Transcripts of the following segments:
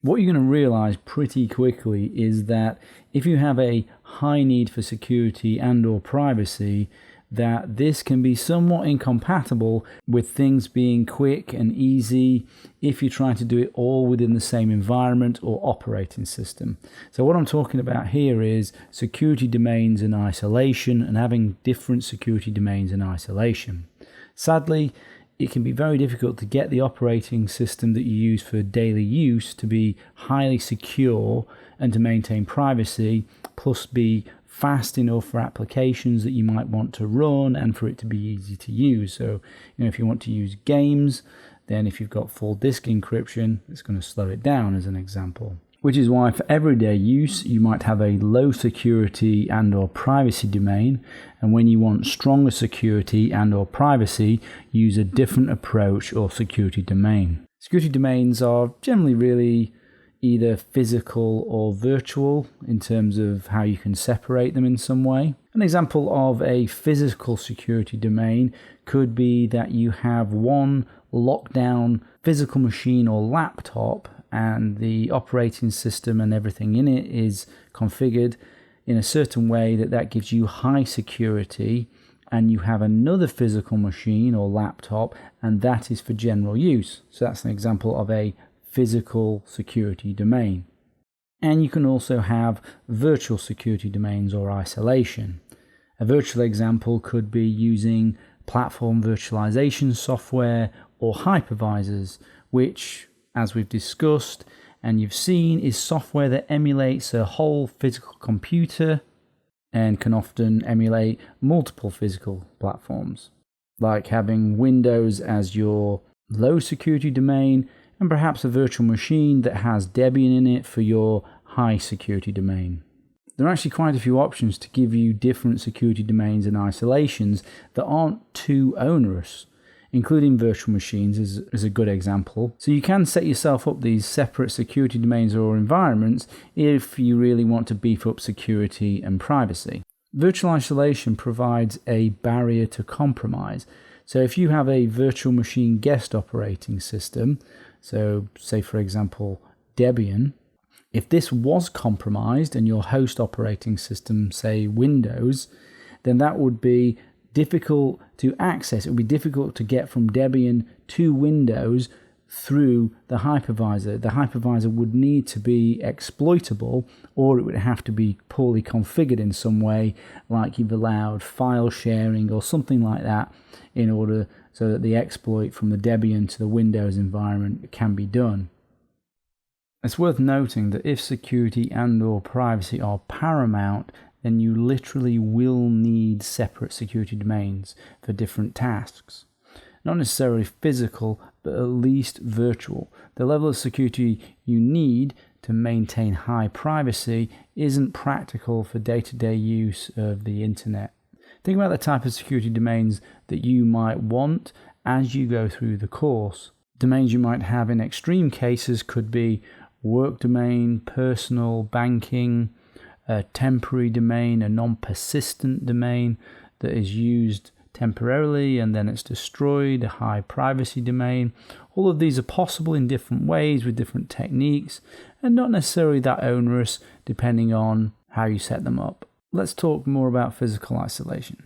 What you're going to realize pretty quickly is that if you have a high need for security and or privacy, that this can be somewhat incompatible with things being quick and easy if you try to do it all within the same environment or operating system. So what I'm talking about here is security domains in isolation and having different security domains in isolation. Sadly, it can be very difficult to get the operating system that you use for daily use to be highly secure and to maintain privacy, plus be fast enough for applications that you might want to run and for it to be easy to use. So, if you want to use games, then if you've got full disk encryption, it's going to slow it down as an example. Which is why for everyday use, you might have a low security and or privacy domain. And when you want stronger security and or privacy, use a different approach or security domain. Security domains are generally really either physical or virtual in terms of how you can separate them in some way. An example of a physical security domain could be that you have one lockdown physical machine or laptop and the operating system and everything in it is configured in a certain way that gives you high security, and you have another physical machine or laptop and that is for general use. So that's an example of a physical security domain. And you can also have virtual security domains or isolation. A virtual example could be using platform virtualization software or hypervisors, which, as we've discussed and you've seen, is software that emulates a whole physical computer and can often emulate multiple physical platforms, like having Windows as your low security domain and perhaps a virtual machine that has Debian in it for your high security domain. There are actually quite a few options to give you different security domains and isolations that aren't too onerous, including virtual machines is a good example. So you can set yourself up these separate security domains or environments if you really want to beef up security and privacy. Virtual isolation provides a barrier to compromise. So if you have a virtual machine guest operating system, so say for example Debian, if this was compromised and your host operating system, say Windows, then that would be difficult to access. It would be difficult to get from Debian to Windows through the hypervisor. The hypervisor would need to be exploitable, or it would have to be poorly configured in some way, like you've allowed file sharing or something like that, in order so that the exploit from the Debian to the Windows environment can be done. It's worth noting that if security and or privacy are paramount, then you literally will need separate security domains for different tasks. Not necessarily physical, but at least virtual. The level of security you need to maintain high privacy isn't practical for day-to-day use of the internet. Think about the type of security domains that you might want as you go through the course. Domains you might have in extreme cases could be work domain, personal, banking, a temporary domain, a non-persistent domain that is used temporarily and then it's destroyed, a high privacy domain. All of these are possible in different ways with different techniques and not necessarily that onerous depending on how you set them up. Let's talk more about physical isolation.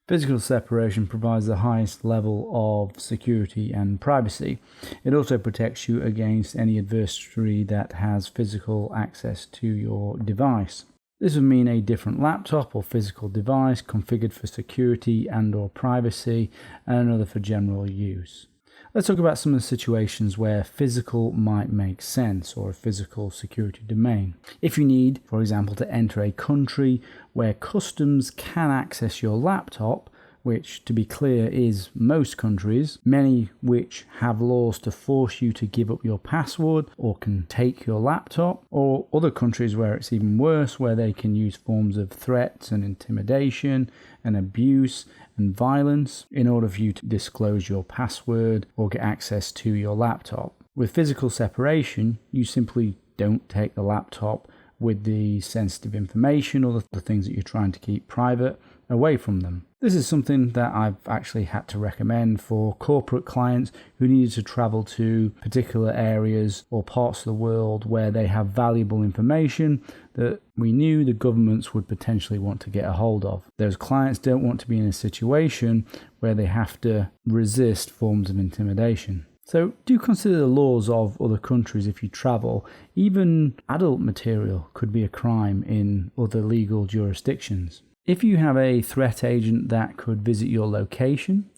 Physical separation provides the highest level of security and privacy. It also protects you against any adversary that has physical access to your device. This would mean a different laptop or physical device configured for security and or privacy, and another for general use. Let's talk about some of the situations where physical might make sense, or a physical security domain. If you need, for example, to enter a country where customs can access your laptop, which, to be clear, is most countries, many which have laws to force you to give up your password or can take your laptop, or other countries where it's even worse, where they can use forms of threats and intimidation and abuse and violence in order for you to disclose your password or get access to your laptop. With physical separation, you simply don't take the laptop with the sensitive information or the things that you're trying to keep private, away from them. This is something that I've actually had to recommend for corporate clients who needed to travel to particular areas or parts of the world where they have valuable information that we knew the governments would potentially want to get a hold of. Those clients don't want to be in a situation where they have to resist forms of intimidation. So do consider the laws of other countries if you travel. Even adult material could be a crime in other legal jurisdictions. If you have a threat agent that could visit your location,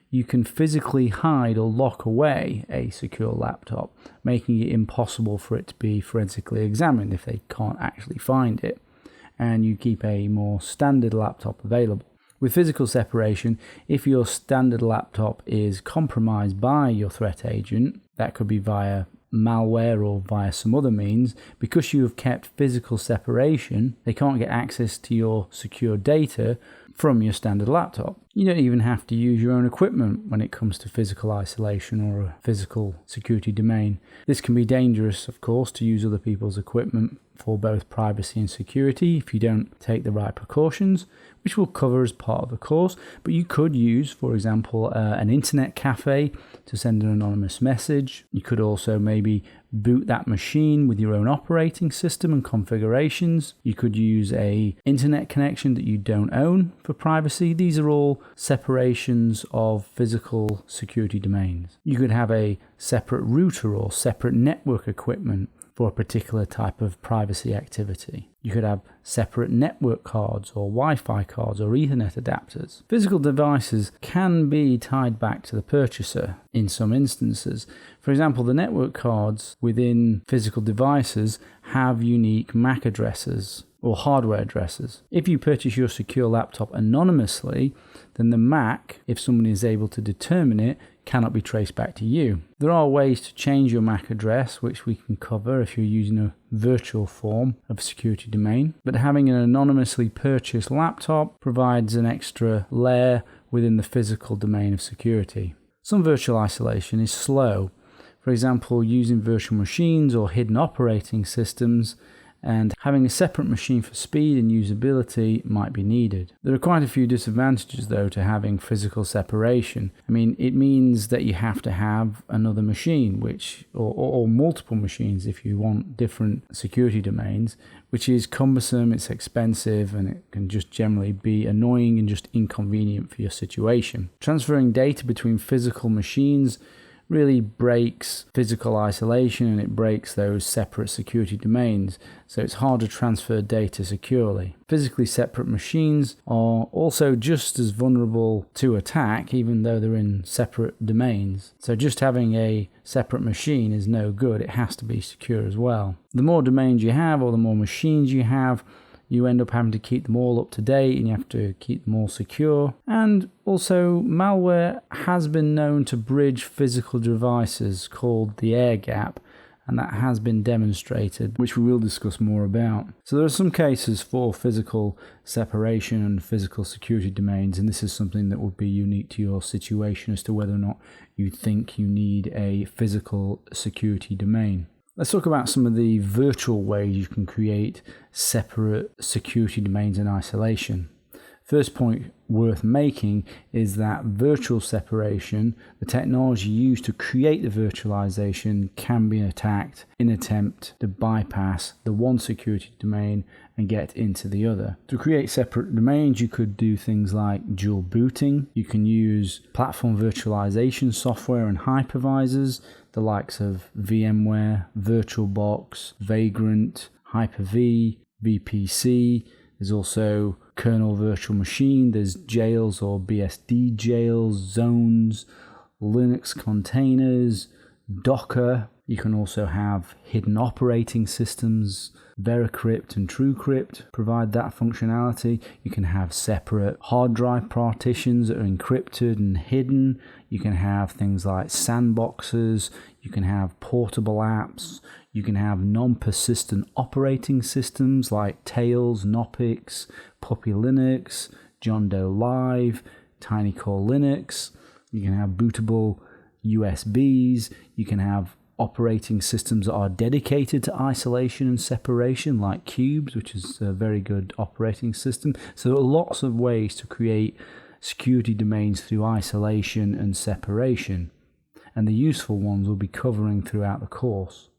you can physically hide or lock away a secure laptop, making it impossible for it to be forensically examined if they can't actually find it, and you keep a more standard laptop available. With physical separation, if your standard laptop is compromised by your threat agent, that could be via malware or via some other means, because you have kept physical separation, they can't get access to your secure data from your standard laptop. You don't even have to use your own equipment when it comes to physical isolation or a physical security domain. This can be dangerous, of course, to use other people's equipment for both privacy and security if you don't take the right precautions, which we'll cover as part of the course. But you could use, for example, an internet cafe to send an anonymous message. You could also maybe boot that machine with your own operating system and configurations. You could use a internet connection that you don't own for privacy. These are all separations of physical security domains. You could have a separate router or separate network equipment for a particular type of privacy activity. You could have separate network cards or Wi-Fi cards or Ethernet adapters. Physical devices can be tied back to the purchaser in some instances. For example, the network cards within physical devices have unique MAC addresses or hardware addresses. If you purchase your secure laptop anonymously, then the MAC, if someone is able to determine it, cannot be traced back to you. There are ways to change your MAC address, which we can cover if you're using a virtual form of security domain, but having an anonymously purchased laptop provides an extra layer within the physical domain of security. Some virtual isolation is slow. For example, using virtual machines or hidden operating systems, and having a separate machine for speed and usability might be needed. There are quite a few disadvantages though to having physical separation. It means that you have to have another machine, or multiple machines if you want different security domains, which is cumbersome, it's expensive, and it can just generally be annoying and just inconvenient for your situation. Transferring data between physical machines really breaks physical isolation, and it breaks those separate security domains, so it's hard to transfer data securely. Physically separate machines are also just as vulnerable to attack, even though they're in separate domains. So just having a separate machine is no good, it has to be secure as well. The more domains you have, or the more machines you have, you end up having to keep them all up to date, and you have to keep them all secure. And also, malware has been known to bridge physical devices called the air gap, and that has been demonstrated, which we will discuss more about. So there are some cases for physical separation and physical security domains, and this is something that would be unique to your situation as to whether or not you think you need a physical security domain. Let's talk about some of the virtual ways you can create separate security domains in isolation. First point worth making is that virtual separation, the technology used to create the virtualization, can be attacked in an attempt to bypass the one security domain and get into the other. To create separate domains, you could do things like dual booting. You can use platform virtualization software and hypervisors, the likes of VMware, VirtualBox, Vagrant, Hyper-V, VPC. There's also kernel virtual machine, there's jails or BSD jails, zones, Linux containers, Docker. You can also have hidden operating systems. Veracrypt and TrueCrypt provide that functionality. You can have separate hard drive partitions that are encrypted and hidden. You can have things like sandboxes. You can have portable apps. You can have non-persistent operating systems like Tails, Knoppix, Puppy Linux, John Doe Live, TinyCore Linux. You can have bootable USBs. You can have operating systems that are dedicated to isolation and separation, like Qubes, which is a very good operating system. So there are lots of ways to create security domains through isolation and separation, and the useful ones we'll be covering throughout the course.